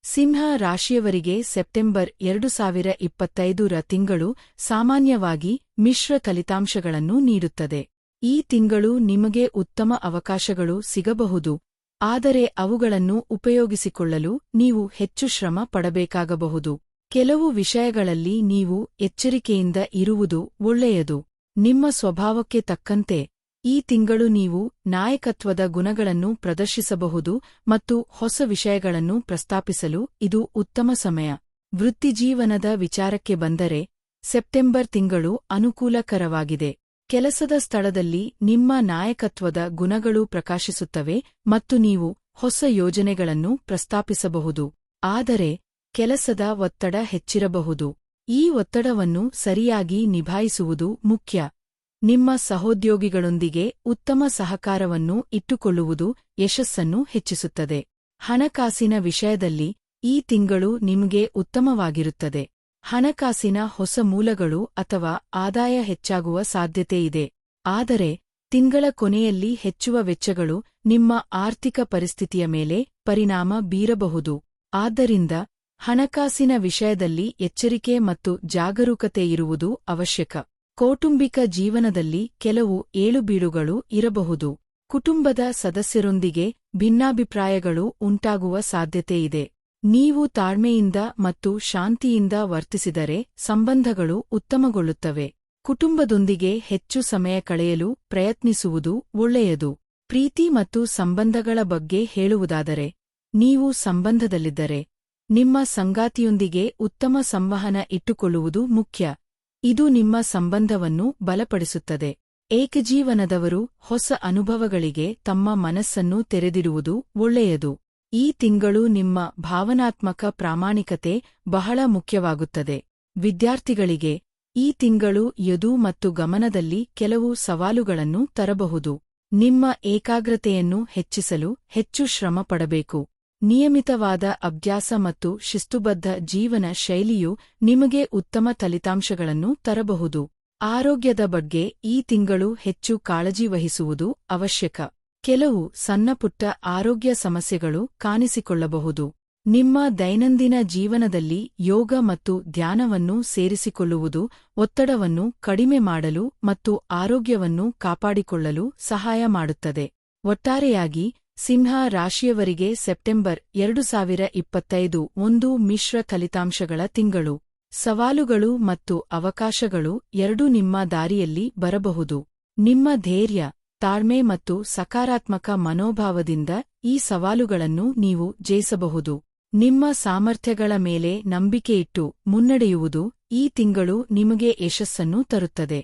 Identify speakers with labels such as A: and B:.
A: ಸಿಂಹ ರಾಶಿಯವರಿಗೆ ಸೆಪ್ಟೆಂಬರ್ 2025ರ ತಿಂಗಳು ಸಾಮಾನ್ಯವಾಗಿ ಮಿಶ್ರ ಫಲಿತಾಂಶಗಳನ್ನು ನೀಡುತ್ತದೆ. ಈ ತಿಂಗಳು ನಿಮಗೆ ಉತ್ತಮ ಅವಕಾಶಗಳು ಸಿಗಬಹುದು, ಆದರೆ ಅವುಗಳನ್ನು ಉಪಯೋಗಿಸಿಕೊಳ್ಳಲು ನೀವು ಹೆಚ್ಚು ಶ್ರಮ ಪಡಬೇಕಾಗಬಹುದು. ಕೆಲವು ವಿಷಯಗಳಲ್ಲಿ ನೀವು ಎಚ್ಚರಿಕೆಯಿಂದ ಇರುವುದು ಒಳ್ಳೆಯದು. ನಿಮ್ಮ ಸ್ವಭಾವಕ್ಕೆ ತಕ್ಕಂತೆ ಈ ತಿಂಗಳು ನೀವು ನಾಯಕತ್ವದ ಗುಣಗಳನ್ನು ಪ್ರದರ್ಶಿಸಬಹುದು ಮತ್ತು ಹೊಸ ವಿಷಯಗಳನ್ನು ಪ್ರಸ್ತಾಪಿಸಲು ಇದು ಉತ್ತಮ ಸಮಯ. ವೃತ್ತಿಜೀವನದ ವಿಚಾರಕ್ಕೆ ಬಂದರೆ ಸೆಪ್ಟೆಂಬರ್ ತಿಂಗಳು ಅನುಕೂಲಕರವಾಗಿದೆ. ಕೆಲಸದ ಸ್ಥಳದಲ್ಲಿ ನಿಮ್ಮ ನಾಯಕತ್ವದ ಗುಣಗಳು ಪ್ರಕಾಶಿಸುತ್ತವೆ ಮತ್ತು ನೀವು ಹೊಸ ಯೋಜನೆಗಳನ್ನು ಪ್ರಸ್ತಾಪಿಸಬಹುದು. ಆದರೆ ಕೆಲಸದ ಒತ್ತಡ ಹೆಚ್ಚಿರಬಹುದು. ಈ ಒತ್ತಡವನ್ನು ಸರಿಯಾಗಿ ನಿಭಾಯಿಸುವುದು ಮುಖ್ಯ. ನಿಮ್ಮ ಸಹೋದ್ಯೋಗಿಗಳೊಂದಿಗೆ ಉತ್ತಮ ಸಹಕಾರವನ್ನು ಇಟ್ಟುಕೊಳ್ಳುವುದು ಯಶಸ್ಸನ್ನು ಹೆಚ್ಚಿಸುತ್ತದೆ. ಹಣಕಾಸಿನ ವಿಷಯದಲ್ಲಿ ಈ ತಿಂಗಳು ನಿಮಗೆ ಉತ್ತಮವಾಗಿರುತ್ತದೆ. ಹಣಕಾಸಿನ ಹೊಸ ಮೂಲಗಳು ಅಥವಾ ಆದಾಯ ಹೆಚ್ಚಾಗುವ ಸಾಧ್ಯತೆಯಿದೆ. ಆದರೆ ತಿಂಗಳ ಕೊನೆಯಲ್ಲಿ ಹೆಚ್ಚುವ ವೆಚ್ಚಗಳು ನಿಮ್ಮ ಆರ್ಥಿಕ ಪರಿಸ್ಥಿತಿಯ ಮೇಲೆ ಪರಿಣಾಮ ಬೀರಬಹುದು. ಆದ್ದರಿಂದ ಹಣಕಾಸಿನ ವಿಷಯದಲ್ಲಿ ಎಚ್ಚರಿಕೆ ಮತ್ತು ಜಾಗರೂಕತೆಯಿರುವುದು ಅವಶ್ಯಕ. ಕೌಟುಂಬಿಕ ಜೀವನದಲ್ಲಿ ಕೆಲವು ಏಳುಬೀಳುಗಳು ಇರಬಹುದು. ಕುಟುಂಬದ ಸದಸ್ಯರೊಂದಿಗೆ ಭಿನ್ನಾಭಿಪ್ರಾಯಗಳು ಉಂಟಾಗುವ ಸಾಧ್ಯತೆಯಿದೆ. ನೀವು ತಾಳ್ಮೆಯಿಂದ ಮತ್ತು ಶಾಂತಿಯಿಂದ ವರ್ತಿಸಿದರೆ ಸಂಬಂಧಗಳು ಉತ್ತಮಗೊಳ್ಳುತ್ತವೆ. ಕುಟುಂಬದೊಂದಿಗೆ ಹೆಚ್ಚು ಸಮಯ ಕಳೆಯಲು ಪ್ರಯತ್ನಿಸುವುದು ಒಳ್ಳೆಯದು. ಪ್ರೀತಿ ಮತ್ತು ಸಂಬಂಧಗಳ ಬಗ್ಗೆ ಹೇಳುವುದಾದರೆ, ನೀವು ಸಂಬಂಧದಲ್ಲಿದ್ದರೆ ನಿಮ್ಮ ಸಂಗಾತಿಯೊಂದಿಗೆ ಉತ್ತಮ ಸಂವಹನ ಇಟ್ಟುಕೊಳ್ಳುವುದು ಮುಖ್ಯ. ಇದು ನಿಮ್ಮ ಸಂಬಂಧವನ್ನು ಬಲಪಡಿಸುತ್ತದೆ. ಏಕಜೀವನದವರು ಹೊಸ ಅನುಭವಗಳಿಗೆ ತಮ್ಮ ಮನಸ್ಸನ್ನು ತೆರೆದಿರುವುದು ಒಳ್ಳೆಯದು. ಈ ತಿಂಗಳು ನಿಮ್ಮ ಭಾವನಾತ್ಮಕ ಪ್ರಾಮಾಣಿಕತೆ ಬಹಳ ಮುಖ್ಯವಾಗುತ್ತದೆ. ವಿದ್ಯಾರ್ಥಿಗಳಿಗೆ ಈ ತಿಂಗಳು ಯದು ಮತ್ತು ಗಮನದಲ್ಲಿ ಕೆಲವು ಸವಾಲುಗಳನ್ನು ತರಬಹುದು. ನಿಮ್ಮ ಏಕಾಗ್ರತೆಯನ್ನು ಹೆಚ್ಚಿಸಲು ಹೆಚ್ಚು ಶ್ರಮ ಪಡಬೇಕು. ನಿಯಮಿತವಾದ ಅಭ್ಯಾಸ ಮತ್ತು ಶಿಸ್ತುಬದ್ಧ ಜೀವನ ಶೈಲಿಯು ನಿಮಗೆ ಉತ್ತಮ ಫಲಿತಾಂಶಗಳನ್ನು ತರಬಹುದು. ಆರೋಗ್ಯದ ಬಗ್ಗೆ ಈ ತಿಂಗಳು ಹೆಚ್ಚು ಕಾಳಜಿ ವಹಿಸುವುದು ಅವಶ್ಯಕ. ಕೆಲವು ಸಣ್ಣಪುಟ್ಟ ಆರೋಗ್ಯ ಸಮಸ್ಯೆಗಳು ಕಾಣಿಸಿಕೊಳ್ಳಬಹುದು. ನಿಮ್ಮ ದೈನಂದಿನ ಜೀವನದಲ್ಲಿ ಯೋಗ ಮತ್ತು ಧ್ಯಾನವನ್ನು ಸೇರಿಸಿಕೊಳ್ಳುವುದು ಒತ್ತಡವನ್ನು ಕಡಿಮೆ ಮಾಡಲು ಮತ್ತು ಆರೋಗ್ಯವನ್ನು ಕಾಪಾಡಿಕೊಳ್ಳಲು ಸಹಾಯ ಮಾಡುತ್ತದೆ. ಒಟ್ಟಾರೆಯಾಗಿ ಸಿಂಹ ರಾಶಿಯವರಿಗೆ ಸೆಪ್ಟೆಂಬರ್ 2025 ಒಂದು ಮಿಶ್ರ ಫಲಿತಾಂಶಗಳ ತಿಂಗಳು. ಸವಾಲುಗಳು ಮತ್ತು ಅವಕಾಶಗಳು ಎರಡೂ ನಿಮ್ಮ ದಾರಿಯಲ್ಲಿ ಬರಬಹುದು. ನಿಮ್ಮ ಧೈರ್ಯ, ತಾಳ್ಮೆ ಮತ್ತು ಸಕಾರಾತ್ಮಕ ಮನೋಭಾವದಿಂದ ಈ ಸವಾಲುಗಳನ್ನು ನೀವು ಜಯಿಸಬಹುದು. ನಿಮ್ಮ ಸಾಮರ್ಥ್ಯಗಳ ಮೇಲೆ ನಂಬಿಕೆಯಿಟ್ಟು ಮುನ್ನಡೆಯುವುದು ಈ ತಿಂಗಳು ನಿಮಗೆ ಯಶಸ್ಸನ್ನು ತರುತ್ತದೆ.